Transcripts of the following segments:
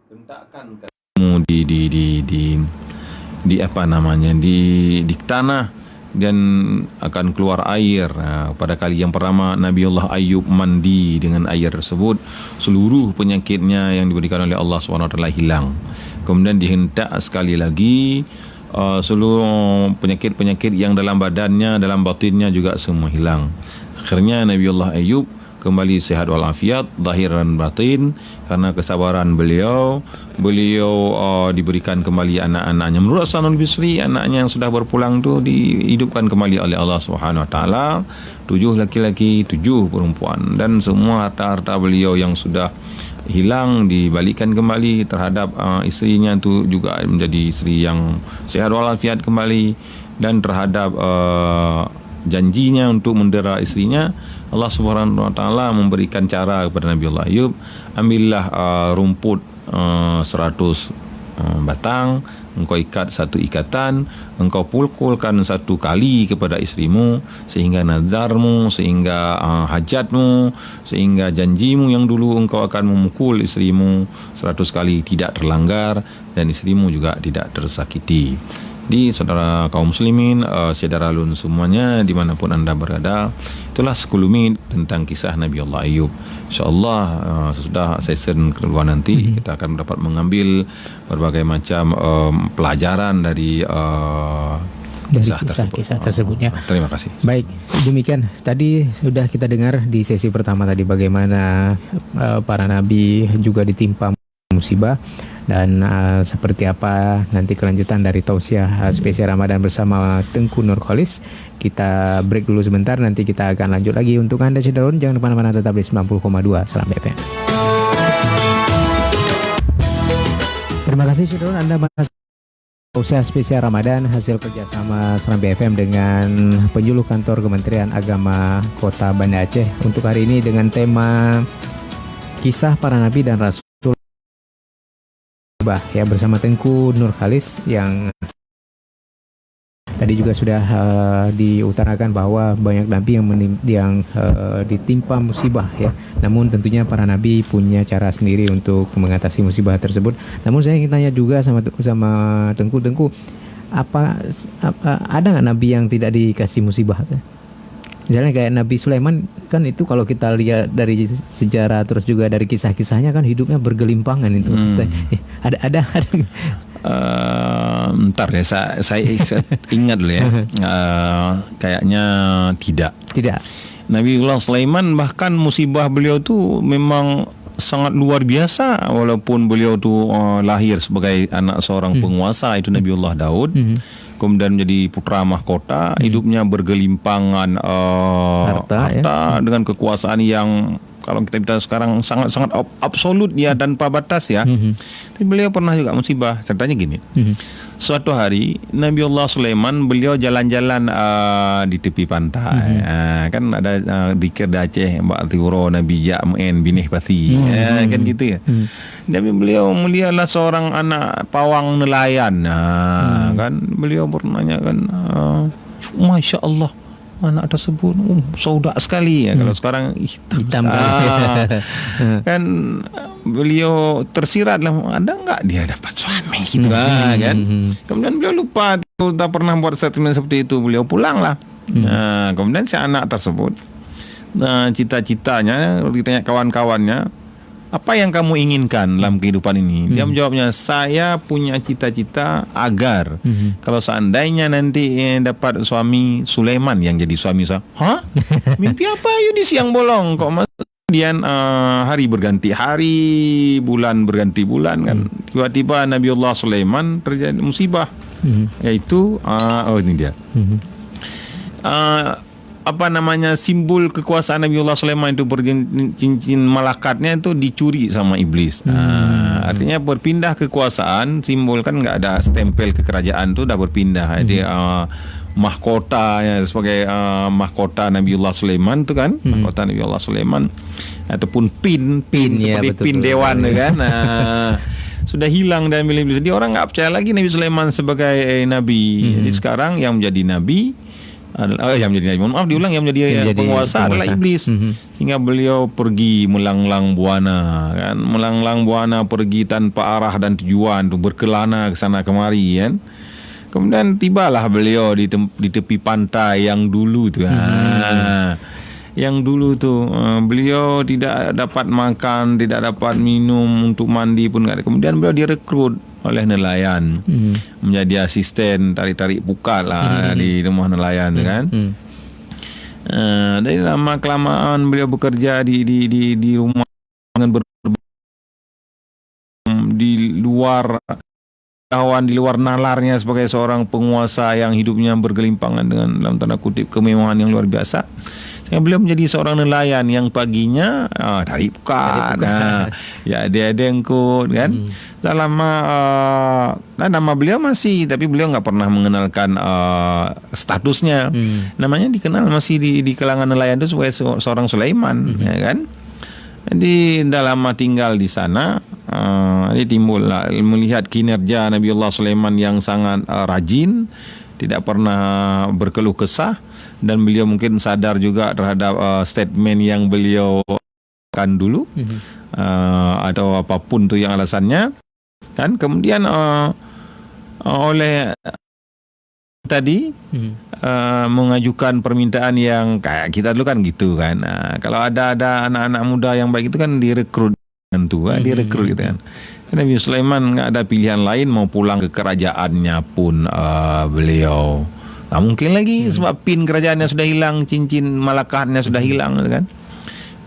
hentakkan kamu di apa namanya di tanah dan akan keluar air. Pada kali yang pertama Nabiullah Ayub mandi dengan air tersebut, seluruh penyakitnya yang diberikan oleh Allah SWT hilang. Kemudian dihentak sekali lagi, seluruh penyakit-penyakit yang dalam badannya, dalam batinnya juga semua hilang. Akhirnya Nabiullah Ayub kembali sehat walafiat zahir dan batin karena kesabaran beliau. Beliau diberikan kembali anak-anaknya. Menurut Hasanul Bisri, anaknya yang sudah berpulang tu dihidupkan kembali oleh Allah Subhanahu Wa Taala. 7 laki-laki, 7 perempuan, dan semua harta-harta beliau yang sudah hilang dibalikkan kembali terhadap isterinya tu juga menjadi isteri yang sehat walafiat kembali. Dan terhadap janjinya untuk mendera isterinya, Allah Subhanahu Wa Taala memberikan cara kepada Nabiullah Ayub, ambillah rumput 100 batang, engkau ikat satu ikatan, engkau pukulkan 1 kali kepada isterimu, sehingga nazarmu, sehingga hajatmu, sehingga janjimu yang dulu engkau akan memukul isterimu 100 kali tidak terlanggar, dan isterimu juga tidak tersakiti. Di saudara kaum muslimin, saudara alun semuanya dimanapun anda berada, itulah sekelumit tentang kisah Nabi Allah Ayub. InsyaAllah sesudah session kedua nanti kita akan dapat mengambil berbagai macam pelajaran dari kisah tersebutnya. Terima kasih. Baik, demikian tadi sudah kita dengar di sesi pertama tadi bagaimana para nabi juga ditimpa musibah. Dan seperti apa nanti kelanjutan dari tausiah spesial Ramadan bersama Tengku Nurkholis. Kita break dulu sebentar, nanti kita akan lanjut lagi. Untuk Anda Syederun, jangan kemana-mana, tetap di 90,2 Serambi FM. Terima kasih Syederun, Anda masih tausiah spesial Ramadan hasil kerjasama Serambi FM dengan penjuluh kantor Kementerian Agama Kota Banda Aceh. Untuk hari ini dengan tema kisah para nabi dan rasul ya, bersama Tengku Nurkholis, yang tadi juga sudah diutarakan bahwa banyak nabi yang ditimpa musibah ya. Namun tentunya para nabi punya cara sendiri untuk mengatasi musibah tersebut. Namun saya ingin tanya juga sama Tengku, apa ada nggak nabi yang tidak dikasih musibah? Misalnya kayak Nabi Sulaiman kan, itu kalau kita lihat dari sejarah terus juga dari kisah-kisahnya kan hidupnya bergelimpangan itu. Ada Ntar ya, saya ingat dulu ya. Kayaknya tidak. Nabiullah Sulaiman bahkan musibah beliau tuh memang sangat luar biasa, walaupun beliau tuh lahir sebagai anak seorang penguasa, itu Nabiullah Daud. Kemudian menjadi putra mahkota, hidupnya bergelimpangan harta dengan kekuasaan yang kalau kita bicara sekarang sangat absolut ya, tanpa batas ya. Tapi beliau pernah juga musibah. Ceritanya gini. Suatu hari Nabiullah Sulaiman beliau jalan-jalan di tepi pantai. Kan ada zikir di Aceh, Mbak Tiuro Nabi Ja'men binih pati. Kan gitu ya. Tapi beliau melihatlah seorang anak pawang nelayan. Kan beliau bertanya kan, Masya Allah, anak tersebut saudak sekali ya. Kalau sekarang hitam. Kan beliau tersirat lah, ada enggak dia dapat suami gitu kan. Kemudian beliau lupa, tak pernah buat statement seperti itu. Beliau pulang lah. Kemudian si anak tersebut, cita-citanya, ditanya kawan-kawannya, apa yang kamu inginkan dalam kehidupan ini? Dia menjawabnya, saya punya cita-cita agar kalau seandainya nanti dapat suami Sulaiman yang jadi suami saya. Hah? Mimpi apa di siang bolong kok mas? Kemudian hari berganti hari, bulan berganti bulan kan. Tiba-tiba Nabiullah Sulaiman terjadi musibah. Yaitu ini dia. Simbol kekuasaan Nabiullah Sulaiman itu cincin malakatnya itu dicuri sama iblis. Artinya berpindah kekuasaan, simbol kan nggak ada stempel kekerajaan itu, udah berpindah. Jadi mahkota ya, sebagai mahkota Nabiullah Sulaiman itu kan, mahkota Nabiullah Sulaiman ataupun pin seperti ya, pin dewan kan. Sudah hilang dan milik iblis. Jadi orang nggak percaya lagi Nabi Sulaiman sebagai nabi. Jadi sekarang yang menjadi nabi yang menjadi nabi, mohon maaf diulang, yang menjadi penguasa adalah iblis. Hingga beliau pergi melanglang buana, kan, melanglang buana, pergi tanpa arah dan tujuan, tu berkelana ke sana kemari, kan. Kemudian tibalah beliau di tepi pantai yang dulu tu. Yang dulu tu beliau tidak dapat makan, tidak dapat minum, untuk mandi pun tak ada. Kemudian beliau direkrut oleh nelayan menjadi asisten tarik-tarik pukat lah di rumah nelayan tu, kan. Dari lama kelamaan beliau bekerja di rumah dengan di luar kawan, di luar nalarnya sebagai seorang penguasa yang hidupnya bergelimpangan dengan dalam tanda kutip kemewahan yang luar biasa. Sehingga beliau menjadi seorang nelayan yang paginya tarik pukat, ya ada angkut, kan. Dalam nama beliau masih, tapi beliau nggak pernah mengenalkan statusnya. Namanya dikenal masih di kalangan nelayan itu sebagai seorang Sulaiman, ya kan. Jadi dalam tinggal di sana, dia timbul melihat kinerja Nabiullah Sulaiman yang sangat rajin, tidak pernah berkeluh kesah, dan beliau mungkin sadar juga terhadap statement yang beliau kan dulu, atau apapun tu yang alasannya, kan. Kemudian oleh tadi mengajukan permintaan yang kayak kita dulu kan gitu, kan. Kalau ada anak-anak muda yang baik itu kan direkrut tu, direkrut gitu, kan. Nabi Sulaiman nggak ada pilihan lain, mau pulang ke kerajaannya pun beliau nggak mungkin lagi, sebab pin kerajaannya sudah hilang, cincin malakatnya sudah hilang, kan.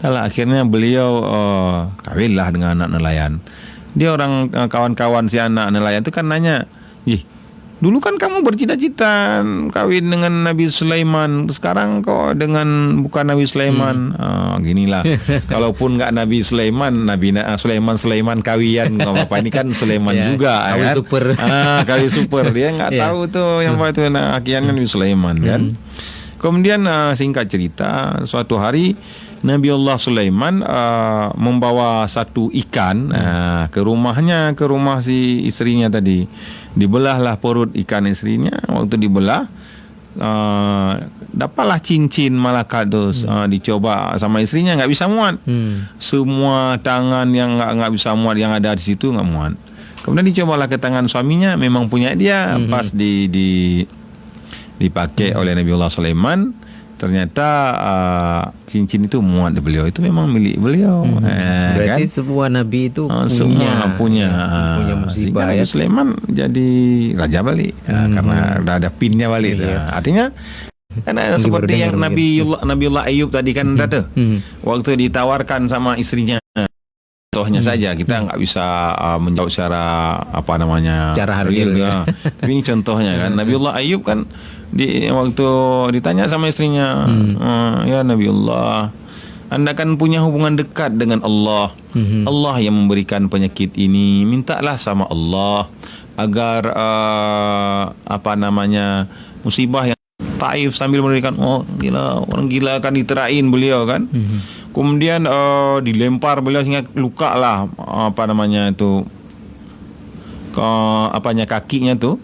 Lalu akhirnya beliau kawinlah dengan anak nelayan. Dia orang kawan-kawan si anak nelayan itu kan nanya, dulu kan kamu bercita-cita kawin dengan Nabi Sulaiman, sekarang kok dengan bukan Nabi Sulaiman. Ginilah. Kalaupun nggak Nabi Sulaiman, Sulaiman kawian nggak apa-apa. Ini kan Sulaiman juga, kawi kan. Super. Kawi super. Dia nggak tahu tuh yang apa itu akhirnya Nabi Sulaiman, kan. Kemudian singkat cerita, suatu hari Nabiullah Sulaiman membawa satu ikan ke rumahnya, ke rumah si istrinya tadi. Dibelahlah perut ikan istrinya. Waktu dibelah, dapatlah cincin malakat tu. Dicoba sama istrinya, nggak bisa muat. Semua tangan yang nggak bisa muat yang ada di situ nggak muat. Kemudian dicobalah ke tangan suaminya, memang punya dia, pas dipakai oleh Nabiullah Sulaiman. Ternyata cincin itu muat di beliau, itu memang milik beliau. Berarti kan? semua nabi itu semua punya musibah, Nabi Sulaiman jadi raja balik, karena udah ada pinnya balik. Artinya karena seperti yang Nabiullah Ayub tadi kan waktu ditawarkan sama istrinya. Contohnya saja, kita nggak bisa menjawab secara secara harfiah, ya. Tapi ini contohnya, kan. Nabiullah Ayub kan waktu ditanya sama istrinya, ya Nabiullah, Anda kan punya hubungan dekat dengan Allah. Allah yang memberikan penyakit ini. Mintalah sama Allah agar musibah yang Taif, sambil memberikan orang gila kan diterain beliau, kan. Kemudian dilempar beliau hingga luka lah kakinya tu.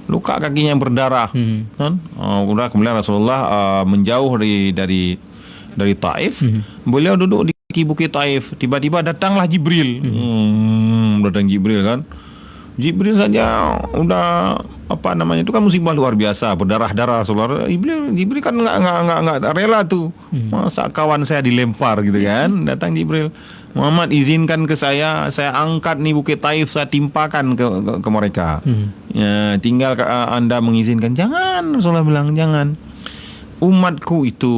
Luka kakinya yang berdarah, kan? Kemudian Rasulullah menjauh dari Taif. Beliau duduk di bukit Taif. Tiba-tiba datanglah Jibril. Datang Jibril, kan? Jibril saja udah itu kan musibah luar biasa, berdarah-darah Rasulullah. Jibril kan nggak rela tuh. Masa kawan saya dilempar gitu, kan? Datang Jibril. Muhammad, izinkan ke saya angkat nih bukit Taif, saya timpakan ke mereka. Ya, tinggal Anda mengizinkan. Jangan, Rasulullah bilang, jangan. Umatku itu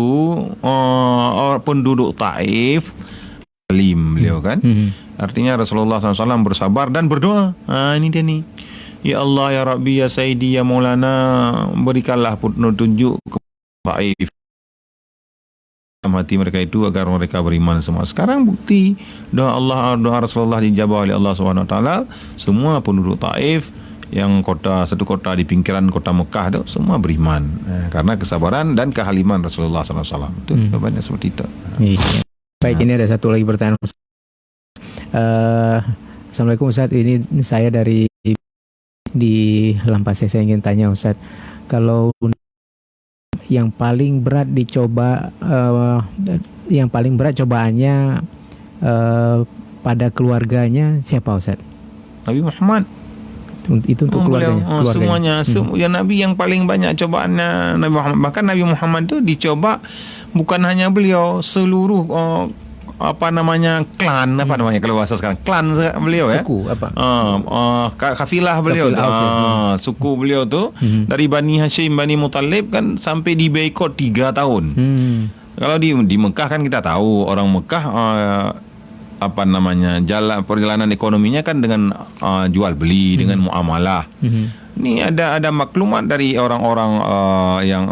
penduduk Taif alim, beliau, kan. Artinya Rasulullah SAW bersabar dan berdoa. Ini dia nih. Ya Allah, ya Rabbi, ya Sayyidi, ya Maulana, berikanlah petunjuk ke Taif, hati mereka itu agar mereka beriman semua. Sekarang bukti doa Rasulullah dijabah oleh Allah SWT. Semua penduduk Taif yang satu kota di pinggiran kota Mekah itu semua beriman, karena kesabaran dan kehaliman Rasulullah SAW. Itu jawabannya seperti itu. Baik, ini ada satu lagi pertanyaan. Assalamualaikum Ustaz, ini saya di Lampase. Saya ingin tanya Ustaz, kalau yang paling berat dicoba, yang paling berat cobaannya pada keluarganya siapa, Ustaz? Nabi Muhammad. Itu untuk keluarganya. Semuanya. Ya, Nabi yang paling banyak cobaannya Nabi Muhammad. Bahkan Nabi Muhammad itu dicoba bukan hanya beliau, seluruh klan, kalau bahasa sekarang, klan beliau, suku, kafilah beliau, suku beliau tu dari Bani Hashim, Bani Muttalib kan sampai di boikot 3 tahun. Kalau di Mekah kan kita tahu orang Mekah jalan perjalanan ekonominya kan dengan jual beli, dengan muamalah. Ini ada maklumat dari orang-orang yang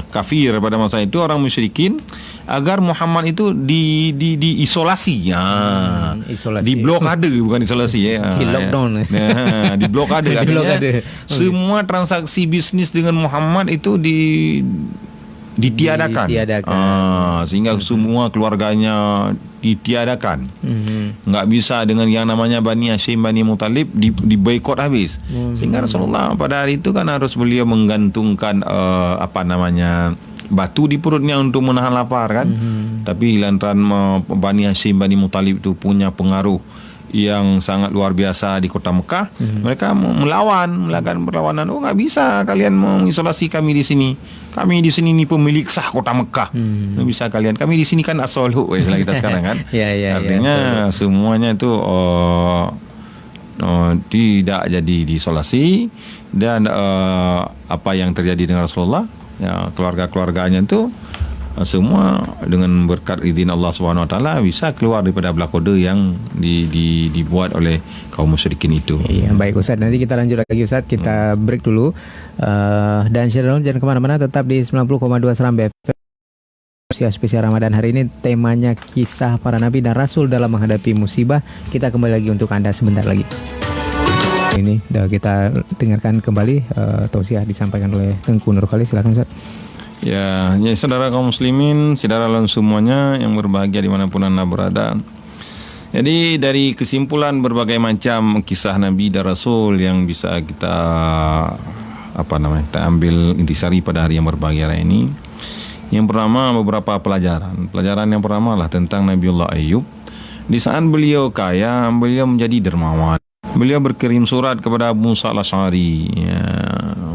kafir pada masa itu, orang musyrikin, agar Muhammad itu diisolasi. Isolasi. Di blokade, bukan isolasi ya. Di lockdown. Di blokade. Artinya semua transaksi bisnis dengan Muhammad itu ditiadakan. Sehingga semua keluarganya ditiadakan. Nggak bisa dengan yang namanya Bani Hashim, Bani Muttalib diboikot habis. Sehingga Rasulullah pada hari itu kan harus beliau menggantungkan batu di perutnya untuk menahan lapar kan. Tapi lantaran Bani Hashim, Bani Muttalib itu punya pengaruh yang sangat luar biasa di kota Mekah, mereka melakukan perlawanan. Oh, nggak bisa kalian mengisolasi kami di sini. Kami di sini ni pemilik sah kota Mekah. Nggak bisa kalian. Kami di sini kan as-sulhu istilah kita sekarang kan. Artinya semuanya itu tidak jadi diisolasi, dan apa yang terjadi dengan Rasulullah, ya, keluarga-keluarganya itu semua dengan berkat izin Allah Subhanahu Wa Taala bisa keluar daripada blokade yang dibuat oleh kaum musyrikin itu. Iya, baik Ustaz. Nanti kita lanjut lagi Ustaz. Kita break dulu. Dan Syarul jangan kemana-mana, tetap di 90,2 Seram BFM. Spesial Ramadan hari ini temanya kisah para nabi dan rasul dalam menghadapi musibah. Kita kembali lagi untuk Anda sebentar lagi. Ini kita dengarkan kembali tausiah disampaikan oleh Tengku Nurkhalis. Silakan Ustaz. Ya, saudara kaum muslimin, saudara semuanya yang berbahagia dimanapun Anda berada. Jadi dari kesimpulan berbagai macam kisah Nabi dan Rasul yang bisa kita kita ambil intisari pada hari yang berbahagia ini. Yang pertama, beberapa pelajaran. Pelajaran yang pertama adalah tentang Nabiullah Ayyub. Di saat beliau kaya, beliau menjadi dermawan. Beliau berkirim surat kepada Abu Musa al-Asy'ari. Ya,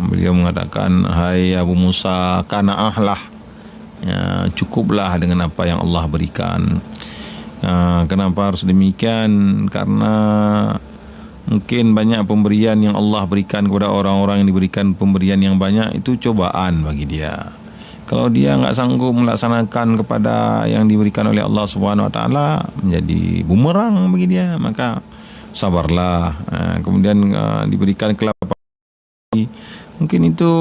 beliau mengatakan, hai Abu Musa, kana'ahlah, ya, cukuplah dengan apa yang Allah berikan. Kenapa harus demikian? Karena mungkin banyak pemberian yang Allah berikan kepada orang-orang yang diberikan pemberian yang banyak itu cobaan bagi dia. Kalau dia nggak sanggup melaksanakan kepada yang diberikan oleh Allah Subhanahu Wa Taala, menjadi bumerang bagi dia, maka sabarlah. Kemudian diberikan kelapa, mungkin itu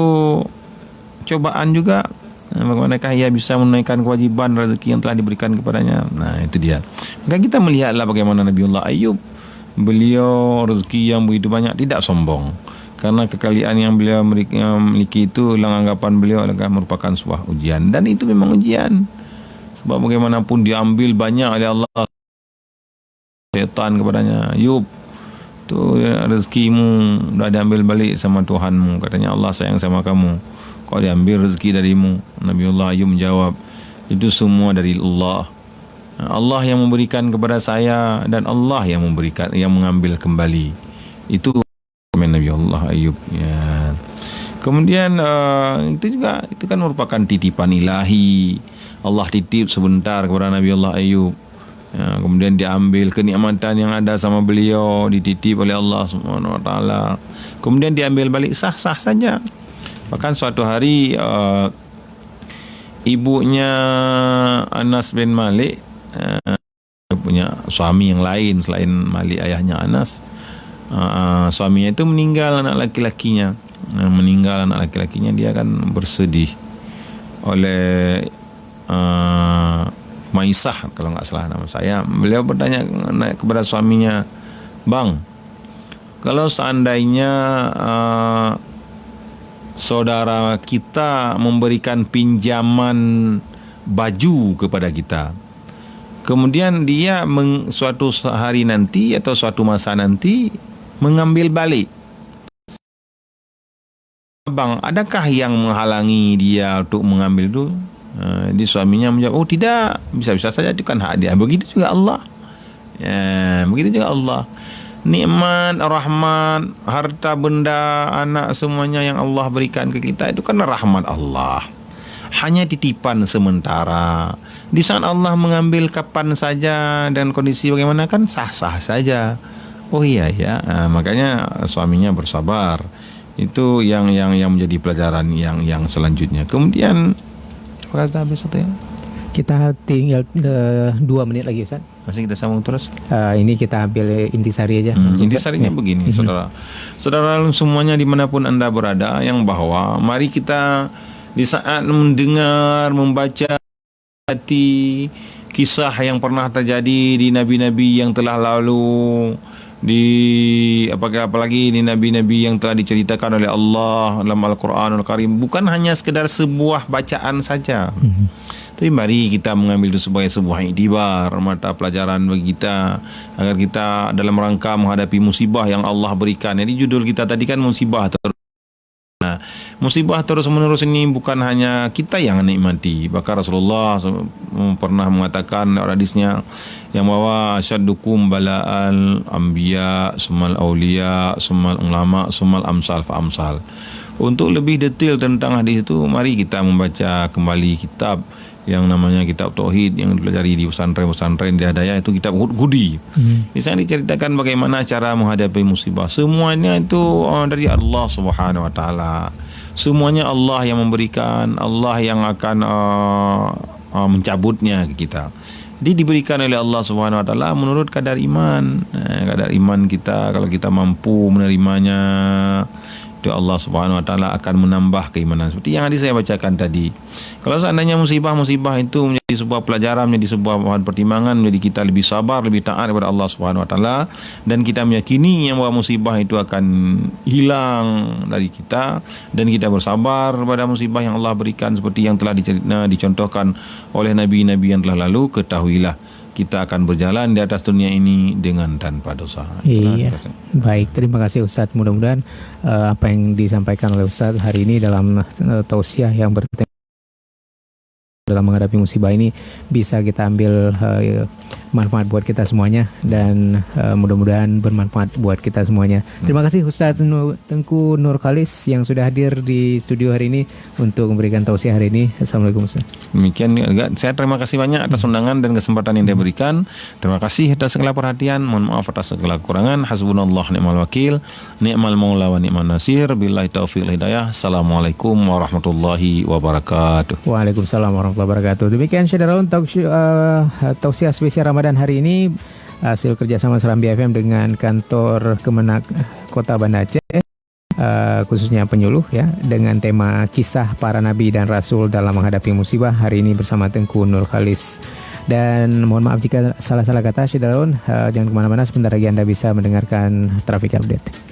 cobaan juga. Bagaimanakah ia bisa menunaikan kewajiban rezeki yang telah diberikan kepadanya? Nah, itu dia. Maka kita melihatlah bagaimana Nabiullah Ayyub, beliau rezeki yang begitu banyak, tidak sombong. Karena kekayaan yang beliau miliki itu, anggapan beliau adalah merupakan sebuah ujian. Dan itu memang ujian. Sebab bagaimanapun diambil banyak oleh Allah, syaitan kepadanya, Ayub, tu rezekimu dah diambil balik sama Tuhanmu. Katanya Allah sayang sama kamu, kau diambil rezeki darimu. Nabiullah Ayub menjawab, itu semua dari Allah. Allah yang memberikan kepada saya, dan Allah yang memberikan, yang mengambil kembali. Itu Nabiullah Ayub, ya. Kemudian itu kan merupakan titipan ilahi. Allah titip sebentar kepada Nabiullah Ayub, ya, kemudian diambil kenikmatan yang ada sama beliau, dititip oleh Allah Subhanahu Wa Taala, kemudian diambil balik sah-sah saja. Bahkan suatu hari ibunya Anas bin Malik, punya suami yang lain selain Malik ayahnya Anas. Suaminya itu meninggal anak laki-lakinya. Dia akan bersedih oleh Maisah kalau nggak salah nama saya. Beliau bertanya kepada suaminya, bang, kalau seandainya saudara kita memberikan pinjaman baju kepada kita, kemudian dia suatu hari nanti atau suatu masa nanti mengambil balik abang, adakah yang menghalangi dia untuk mengambil itu? Di suaminya menjawab, oh tidak, bisa-bisa saja, itu kan hak dia. Begitu juga Allah. Begitu juga Allah. Nikmat, rahmat, harta benda, anak, semuanya yang Allah berikan ke kita itu kan rahmat Allah. Hanya titipan sementara. Di saat Allah mengambil kapan saja dan kondisi bagaimana kan sah-sah saja. Oh iya ya, makanya suaminya bersabar. Itu yang menjadi pelajaran yang selanjutnya. Kemudian apa kata habis itu ya? Kita tinggal 2 menit lagi, Ustaz. Masih kita sambung terus. Ini kita ambil intisari aja. Intisarinya begini, saudara semuanya dimanapun Anda berada, yang bahwa mari kita di saat mendengar, membaca hati kisah yang pernah terjadi di nabi-nabi yang telah lalu, apalagi di nabi-nabi yang telah diceritakan oleh Allah dalam Al-Quranul Karim, bukan hanya sekedar sebuah bacaan saja. Tapi mari kita mengambil itu sebagai sebuah iktibar, mata pelajaran bagi kita, agar kita dalam rangka menghadapi musibah yang Allah berikan. Jadi judul kita tadi kan musibah terus. Nah, musibah terus menerus ini bukan hanya kita yang nikmati. Bahkan Rasulullah pernah mengatakan hadisnya yang bahwa syaddukum bala'al anbiya sumal auliya sumal ulama sumal amsal fa amsal. Untuk lebih detail tentang hadis itu, mari kita membaca kembali kitab yang namanya kitab Tauhid yang dipelajari di pesantren di Hidayah, itu kitab Hudi. Di sana diceritakan bagaimana cara menghadapi musibah. Semuanya itu dari Allah Subhanahu wa taala. Semuanya Allah yang memberikan, Allah yang akan mencabutnya ke kita. Jadi diberikan oleh Allah Subhanahu wa taala menurut kadar iman. Kadar iman kita, kalau kita mampu menerimanya, itu Allah Subhanahu wa taala akan menambah keimanan. Seperti yang tadi saya bacakan tadi. Kalau seandainya musibah itu menjadi sebuah pelajaran, menjadi sebuah bahan pertimbangan, menjadi kita lebih sabar, lebih taat kepada Allah Subhanahu wa taala, dan kita meyakini yang bahwa musibah itu akan hilang dari kita, dan kita bersabar pada musibah yang Allah berikan seperti yang telah dicontohkan oleh nabi-nabi yang telah lalu, ketahuilah kita akan berjalan di atas dunia ini dengan tanpa dosa. Iya. Baik, terima kasih Ustadz. Mudah-mudahan apa yang disampaikan oleh Ustadz hari ini dalam tausiah yang bertema dalam menghadapi musibah ini bisa kita ambil manfaat buat kita semuanya, dan mudah-mudahan bermanfaat buat kita semuanya. Terima kasih Ustadz Tengku Nur Khalis yang sudah hadir di studio hari ini untuk memberikan tausiah hari ini. Assalamualaikum Ustadz. Demikian, saya terima kasih banyak atas undangan dan kesempatan yang diberikan. Terima kasih atas segala perhatian. Mohon maaf atas segala kekurangan. Hasbunallah ni'mal wakil, ni'mal maula wa ni'man nasir. Billahi taufiq wal hidayah. Assalamualaikum warahmatullahi wabarakatuh. Waalaikumsalam warahmatullahi wabarakatuh. Demikian Syedaraun tausiah spesial Ramadan hari ini, hasil kerjasama Serambi FM dengan kantor Kemenak Kota Banda Aceh, khususnya penyuluh ya, dengan tema kisah para nabi dan rasul dalam menghadapi musibah hari ini bersama Tengku Nur Khalis. Dan mohon maaf jika salah-salah kata Syedaraun, jangan kemana-mana, sebentar lagi Anda bisa mendengarkan Traffic Update.